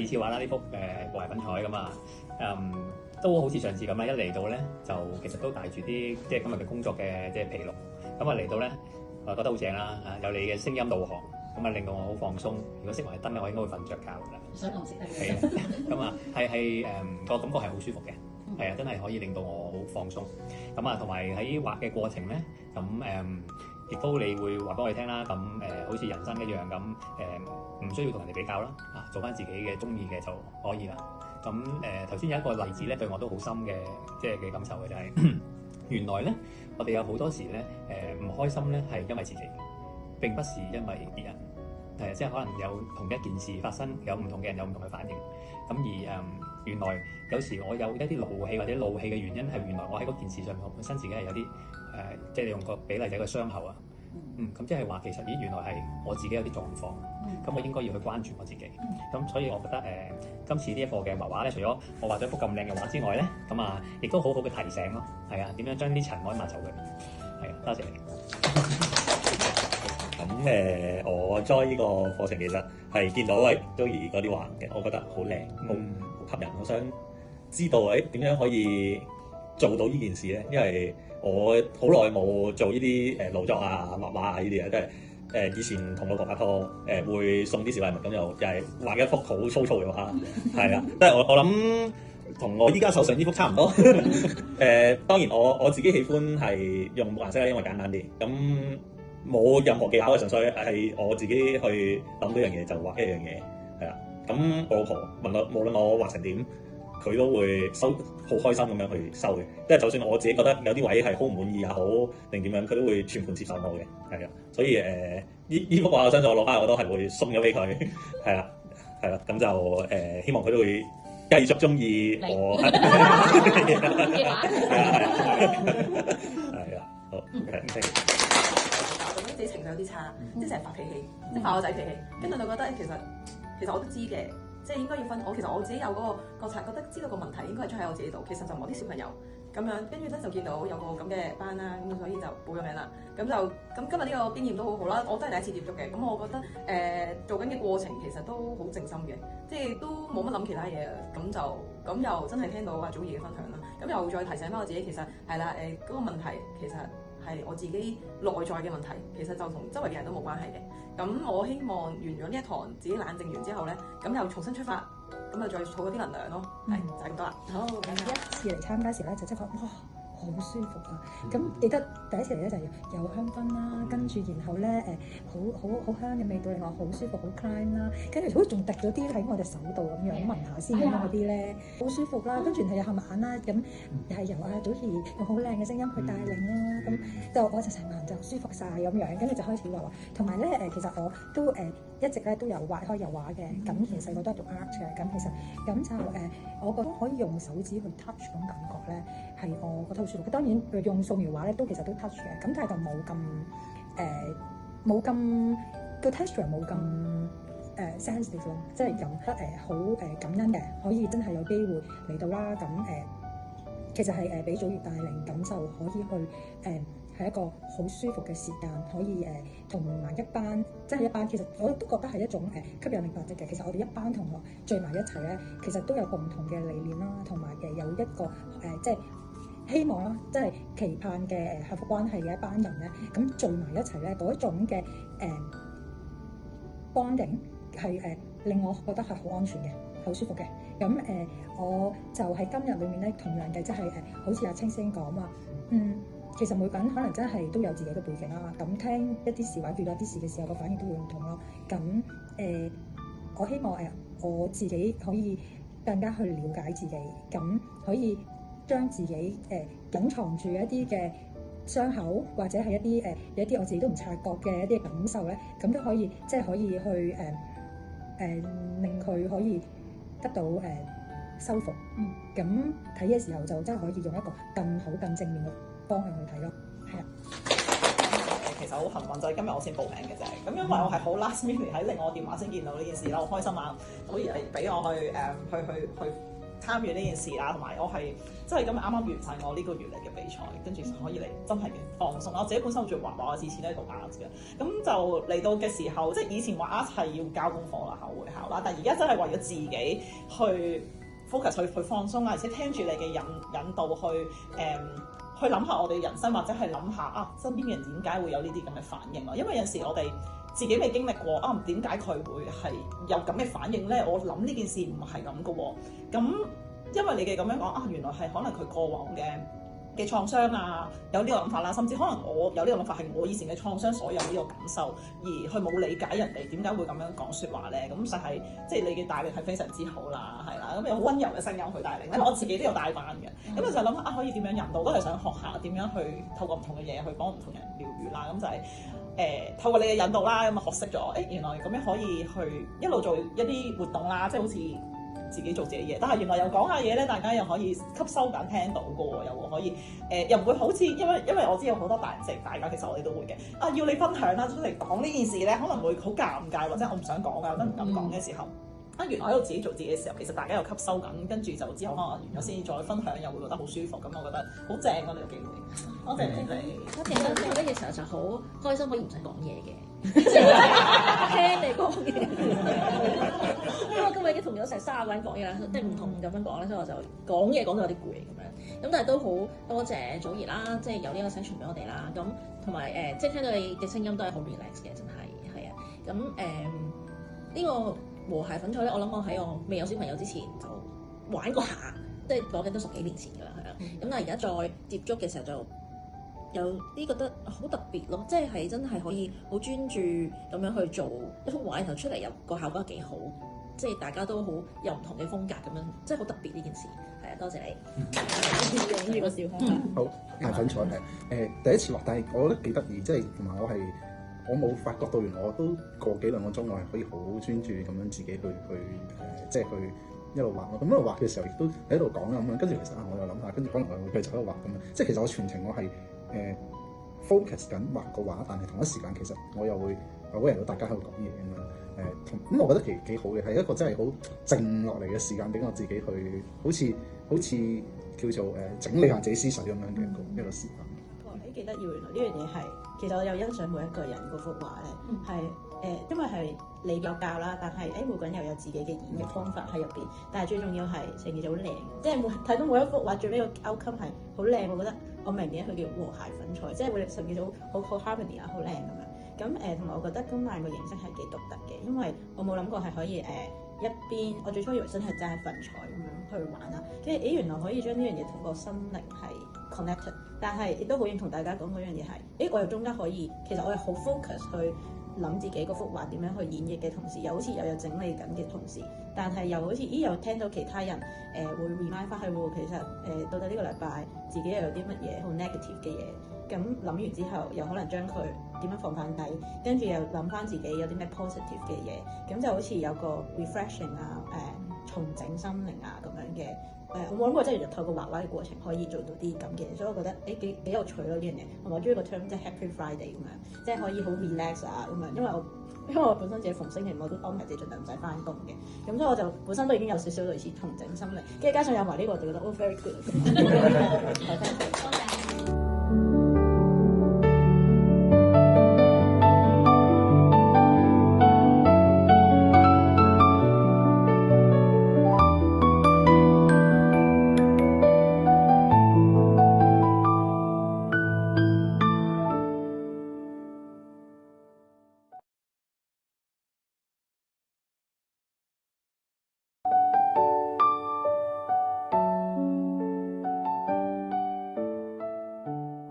二次玩啦，呢幅和諧粉彩咁啊，都好似上次咁啦，一嚟到咧就其實都帶住啲即係今日嘅工作嘅即係疲勞，咁啊嚟到咧我覺得好正啦，有你嘅聲音導航，咁啊令到我好放鬆。如果熄埋燈咧，我應該會瞓着覺㗎啦。想同熄燈係啊，咁啊係個感覺係好舒服嘅。係啊，真係可以令到我好放鬆。咁啊，同埋喺畫嘅過程咧，咁亦都你會話俾我哋聽啦。咁好似人生一樣咁，唔需要同人哋比較啦。做翻自己嘅中意嘅就可以啦。咁頭先有一個例子咧，對我都好深嘅，即係嘅感受嘅就係、原來咧，我哋有好多時咧，唔開心咧係因為自己，並不是因為別人。即係可能有同一件事發生，有唔同嘅人有唔同嘅反應。咁而原來有時我有一啲怒氣或者怒氣嘅原因係原來我喺嗰件事上面，我本身自己係有啲即係你用個比例就係個傷口啊。咁即係話其實原來係我自己有啲狀況，咁我應該要去關注我自己。咁所以我覺得今次呢一個嘅畫畫咧，除咗我畫咗一幅咁靚嘅畫之外咧，咁啊亦都好好嘅提醒咯。係啊，點樣將啲塵可以抹走佢。係啊，多謝你。咁我 join 呢個課程其實係見到Joey 嗰啲畫嘅，我覺得好靚，好吸引。我想知道點樣可以做到呢件事咧？因為我好耐冇做呢啲勞作啊、畫畫啊呢啲嘢，即係以前同老婆拍拖會送啲小禮物，咁又係畫一幅好粗糙嘅畫，係啊，即係我諗同我依家手上呢幅差唔多。當然我自己喜歡係用木顏色，因為簡單啲咁。冇任何技巧嘅，純粹係我自己去諗到樣嘢就畫一樣嘢，係啦。咁我老婆問我，無論我畫成點，佢都會收好開心咁樣去收嘅。即係就算我自己覺得有啲位係好唔滿意也好，定點樣，佢都會全盤接受我嘅，係啊。所以呢幅畫我相信我攞翻我都係會送咗俾佢，係啦，係啦。咁就希望佢都會繼續中意我。係啊，好。自己情緒有啲差，即係成日發脾氣，即係發我仔脾氣，跟住就覺得其實我都知嘅，即係應該要分。其實我自己有嗰個覺察，覺得知道個問題應該係出喺我自己度，其實就某啲小朋友咁樣，跟住咧就見到有個咁嘅班啦，咁所以就報咗名啦。咁今日呢個經驗都好好啦，我都係第一次接觸嘅，咁我覺得做緊嘅過程其實都好靜心嘅，即係都冇乜諗其他嘢，咁又真係聽到阿祖兒嘅分享啦，咁又再提醒翻我自己，其實係啦，嗰個問題其實係我自己內在嘅問題，其實就同周圍嘅人都冇關係嘅。咁我希望完咗呢一堂，自己冷靜完之後咧，咁又重新出發，咁啊再儲嗰啲能量咯。係就係咁多啦。好，第一次嚟參加時咧，就即係哇好舒服啊！咁記得第一次嚟咧就有香薰啦，跟住然後咧好香嘅味道令我好舒服，好 clean 啦，跟住好似仲滴咗啲喺我隻手度咁樣，聞下先咁樣嗰啲咧，好舒服啦。跟住係又合埋眼啦，咁又係由阿祖兒用好靚嘅聲音去帶領啦，咁就我就成個人就舒服晒咁樣，跟住就開始畫畫。同埋咧其實我都一直咧都有畫開油畫嘅，咁其實細個都係讀 art 嘅，咁其實咁就我覺得可以用手指去 touch 嗰種感覺咧，係我覺得好舒服。當然用素描畫咧都其實都 touch 嘅，咁但係就冇咁個 texture 冇咁sensitive 咯，即係又好感恩嘅，可以真係有機會嚟到啦。咁其實係俾祖兒帶領，咁就可以去係一個好舒服嘅時間，可以同埋一班，即係一班。其實我都覺得係一種吸引力法則嘅。其實我哋一班同學聚埋一齊咧，其實都有共同嘅理念啦，同埋有一個即係希望啦，即係期盼嘅幸福關係嘅一班人咧，咁聚埋一齊咧，嗰一種嘅bonding 係令我覺得係好安全嘅，好舒服嘅。咁我就喺今日裏面咧，同樣嘅即係好似阿青先講話，其實每個人可能真係都有自己嘅背景啦，咁聽一啲事或者遇到一啲事嘅時候，個反應都會唔同咯。咁我希望我自己可以更加去了解自己，咁可以將自己隱藏住一啲嘅傷口，或者係一啲我自己都唔察覺嘅一啲感受咧，咁都可以即係可以去令佢可以得到修復。咁睇嘅時候就真係可以用一個更好、更正面嘅方向去睇咯，係啊。其實好幸運，就係今日我先報名嘅啫。咁因為我係好 last minute 喺另外電話先見到呢件事啦，好開心啊！可以俾我去參與呢件事啦，同埋我係即係咁啱啱完晒我呢個月嚟嘅比賽，跟住可以嚟真係嘅放鬆。我自己本身好中意畫畫，我之前都係讀 art 嘅，咁就嚟到嘅時候，即係以前畫 art 係要交功課啦、考會考啦，但係而家真係為咗自己去 focus 去放鬆啊，而且聽住你嘅引導去諗下我哋人生，或者係諗下啊身邊嘅人點解會有呢啲咁嘅反應咯。因為有時我哋自己未經歷過啊，點解佢會係有咁嘅反應咧？我諗呢件事唔係咁嘅喎。咁因為你嘅咁樣講啊，原來係可能佢過往嘅創傷啊，有呢個諗法啦，甚至可能我有呢個諗法係我以前嘅創傷所有呢個感受，而佢冇理解人哋點解會咁樣講説話咧。咁實係即係你嘅帶領係非常之好啦，係啦，咁有好溫柔嘅聲音去帶領。因為我自己都有帶班嘅，咁我就諗啊，可以點樣引導，都係想學下點樣去透過唔同嘅嘢去幫唔同人療愈啦。咁就係透過你嘅引導啦，咁啊學識咗，原來咁樣可以去一路做一啲活動啦，即係好似自己做自己嘢，但係原來又講下嘢咧，大家又可以吸收緊聽到嘅喎，又可以又唔會好似因為我知有好多大家其實我哋都會嘅啊，要你分享啦，出嚟講呢件事咧，可能會好尷尬，或者我唔想講啊，或者唔敢講嘅時候。原來喺度自己做自己嘅時候，其實大家又吸收緊，跟住就之後可能完咗先再分享，又會覺得好舒服。咁我覺得好正啊！呢個機會，多謝你哋。多謝多謝，嗰陣時候就好開心，可以唔使講嘢嘅，聽你講嘢。因為我今日已經同咗成30個人講嘢啦，即係唔同咁樣講咧，所以我就講嘢講到有啲攰咁樣。咁但係都好多謝祖兒啦，即係有呢個聲傳俾我哋啦。咁同埋即係聽到你嘅聲音都係好 relax 嘅，真係係啊。咁呢個和諧粉彩咧，我諗我喺我未有小朋友之前就玩過下，即係講緊都10幾年前㗎啦，係啊。咁但係而家再接觸嘅時候就有啲覺得好特別咯，即係真係可以好專注咁樣去做一幅畫，然後出嚟有個效果幾好，即係大家都好有唔同嘅風格咁樣，即係好特別呢件事。係啊，多謝你。用呢個笑腔。好，和諧粉彩係第一次畫，但係我覺得幾得意，即係同埋我冇發覺到，原來我都個幾兩個鐘，我係可以好專注咁樣自己去即係去一路畫咯。咁一路畫嘅時候，亦都喺度講啦咁樣。跟住其實我又諗下，跟住可能我會繼續喺度畫咁樣。即係其實我全程我係focus 緊畫個畫，但係同一時間其實我又會aware到大家喺度講嘢咁樣。咁我覺得幾好嘅，係一個真係好靜落嚟嘅時間，俾我自己去好似叫做整理下自己思緒咁樣嘅一個時間。幾得意，原來呢樣嘢係，其實我有欣賞每一個人嗰幅畫咧，係因為係你有教啦，但係每個人又有自己嘅演繹方法喺入邊，但係最重要係成件事好靚，即係睇到每一幅畫最尾個 outcome 係好靚，我覺得我明嘅佢叫和諧粉彩，即係會成件事好 harmony 啊，好靚咁樣。咁同埋我覺得今晚個形式係幾獨特嘅，因為我冇諗過係可以一邊，我最初以為真係齋粉彩咁樣去玩啦，跟住原來可以將呢樣嘢同個心靈係 connected， 但係亦都好認同大家講嗰樣嘢係，我又中間可以，其實我係好 focus 去諗自己嗰幅畫點樣去演繹嘅同時，又好似又有整理緊嘅同時，但係又好似又聽到其他人會 remind 翻去喎，其實到底呢個禮拜自己又有啲乜嘢好 negative 嘅嘢。咁諗完之後，又可能將佢點樣放翻低，跟住又諗翻自己有啲咩 positive 嘅嘢，咁就好似有個 refreshing 啊，重整心靈啊咁樣嘅。我冇諗過真係透過畫畫嘅過程可以做到啲咁嘅，所以我覺得幾有趣咯呢樣嘢。同埋我中意個 term 即係 Happy Friday 咁樣，即係可以好 relax 啊咁樣，因為我本身自己逢星期五我都安排自己盡量唔使翻工嘅，咁所以我就本身都已經有少少類似重整心靈，跟住加上有埋呢個，就覺得very good。